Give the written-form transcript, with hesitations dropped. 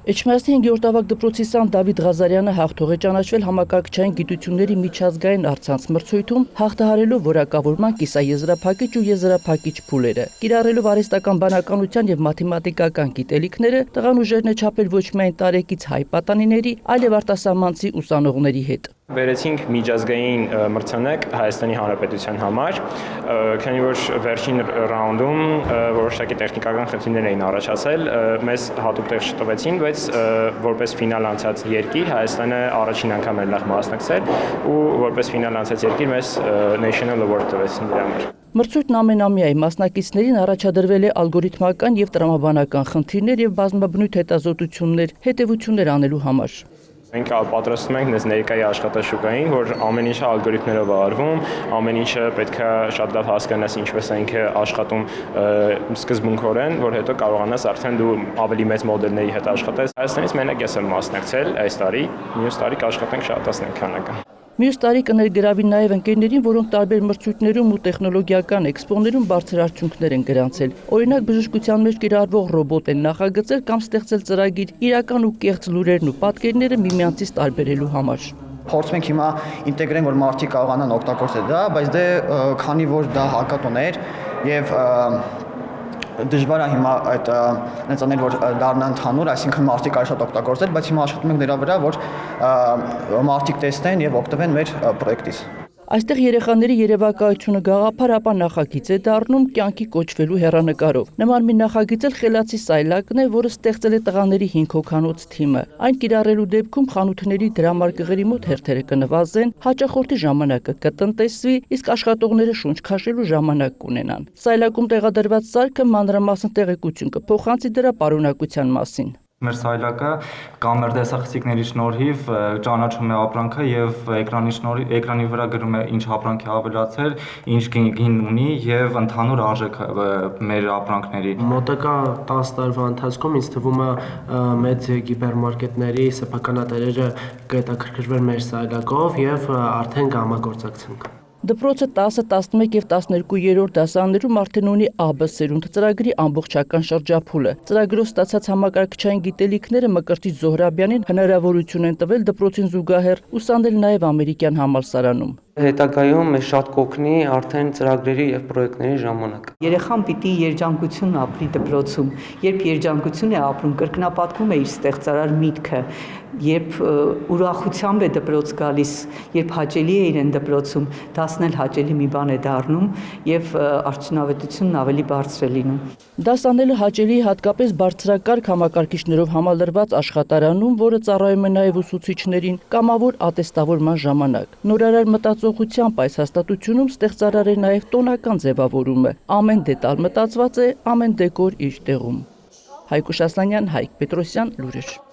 Էջմիածնի 5-րդ ավագ դպրոցի սան Դավիթ Ղազարյանը հաղթող է ճանաչվել համակարգչային գիտությունների միջազգային առցանց մրցույթում, հաղթահարելով որակավորման կիսաեզրափակիչ ու եզրափակիչ փուլերը։ Կիրառելով արհեստական բանականության եւ մաթեմատիկական գիտելիքները, տղան ուժերն է չափել ոչ միայն տարեկից հայ պատանիների, այլև արտասահմանցի ուսանողների հետ։ Վերեցինք միջազգային մրցանակ Հայաստանի Հանրապետության համար, քանի որ վերջին ռաունդում որոշակի տեխնիկական խնդիրներ էին առաջացել, մեզ հատուկ տեղ չտվեցին, բայց որպես ֆինալ անցած երկիր Հայաստանը առաջին անգամ էր նախ մասնակցել ու որպես ֆինալ անցած երկիր մեզ National Award տվեցին դրա համար։ Մրցույթն ամենամյա է, մասնակիցներին առաջադրվել է ալգորիթմական եւ տրամաբանական խնդիրներ եւ բազմաբնույթ հետազոտություններ, հետեւություններ անելու համար։ Մենք պատրաստում ենք մեզ ներկայի աշխատաշուկային, որ ամեն ինչը ալգորիթմներով է արվում, ամեն ինչը պետք է շատ լավ հասկանաս ինչպես է ինքը աշխատում սկզբունքորեն, որ հետո կարողանաս արդեն դու ավելի մեծ մոդելների հետ աշխատես։ Հայաստանից մենակ ես եմ մասնակցել այս տարի, մյուս տարի կաշխատենք շատացնենք քանակը։ Մյուս տարի կներգրավի նաև ընկերներին, որոնք տարբեր մրցույթներում ու տեխնոլոգիական էքսպոներում բարձր արդյունքներ են գրանցել։ Օրինակ բժշկության մեջ կիրառվող ռոբոտ են նախագծել կամ ստեղծել ծրագիր իրական ու կեղծ լուրերն ու պատկերները միմյանցից տարբերելու համար։ Փորձում ենք հիմա ինտեգրենք, որ մարդիկ կարողանան օգտագործել դա, բայց դե քանի որ դա հակատոներ եւ դժվար է հիմա այդ նեցանել, որ դառնա ընդհանուր, այսինքն մարդիկ արի շատ օգտագործել, բայց հիմա աշխատում ենք դրա վրա, որ մարդիկ տեսնեն եւ օգտվեն մեր պրոյեկտից։ Այստեղ երեխաների երևակայությունը գաղափար, ապա նախագիծ է դառնում կյանքի կոչվելու հեռանկարով։ Նման մի նախագիծ էլ Խելացի սայլակն է, որը ստեղծել է տղաների 5 հոգանոց թիմը։ Այն կիրառելու դեպքում խանութների դրամարկղերի մոտ հերթերը կնվազեն, հաճախորդի ժամանակը կտնտեսվի, իսկ աշխատողները շունչ քաշելու ժամանակ կունենան։ Սայլակում տեղադրված սարքը մանրամասն տեղեկություն կփոխանցի դրա պարունակության մասին։ Մեր սայլակը կամեր տեսախցիկների շնորհիվ ճանաչում է ապրանքը եւ էկրանի վրա գրում է ինչ ապրանք է ավելացել, ինչ գին ունի եւ ընդհանուր արժեքը մեր ապրանքների։ Մոտակա 10 տարվա ընթացքում ինձ թվում է մեծ հիպերմարկետների սեփականատերերը կհետաքրքրվեն մեր սայլակով եւ արդեն կհամագործակցենք։ Դպրոցը 10, 11 եւ 12-րդ դասարաններում արդեն ունի ԱԲ սերունդ ծրագրի ամբողջական շրջափուլը։ Ծրագրով ստացած համակարգչային գիտելիքները Մկրտիչ Զոհրաբյանին հնարավորություն են տվել դպրոցին զուգահեռ ուսանել նաեւ ամերիկյան համալսարանում։ Հետագայում մեզ շատ կօգնի արդեն ծրագրերի եւ պրոյեկտների ժամանակ։ Երեխան պիտի երջանկություն ապրի դպրոցում, երբ երջանկություն է ապրում, կրկնապատկում է իր ստեղծարար միտքը, երբ ուրախությամբ է դպրոց գալիս, երբ հաճելի է իրեն դպրոցում, դասն էլ հաճելի մի բան է դառնում եւ արդյունավետությունն ավելի բարձր է լինում։ Դաս անելը հաճելի է հատկապես բարձրակարգ համակարգիչներով համալրված աշխատարանում, որը ծառայում է նաեւ ուսուցիչներին կամավոր ատեստավորման ժամանակ։ Նորարար մտածողությամբ այս հաստատությունում ստեղծարար է նաև տոնական ձևավորումը։ Ամեն դետալ մտածված է, ամեն դեկոր իր տեղում։ Հայկուշ Ասլանյան, Հայկ Պետրոսյան, լուրեր։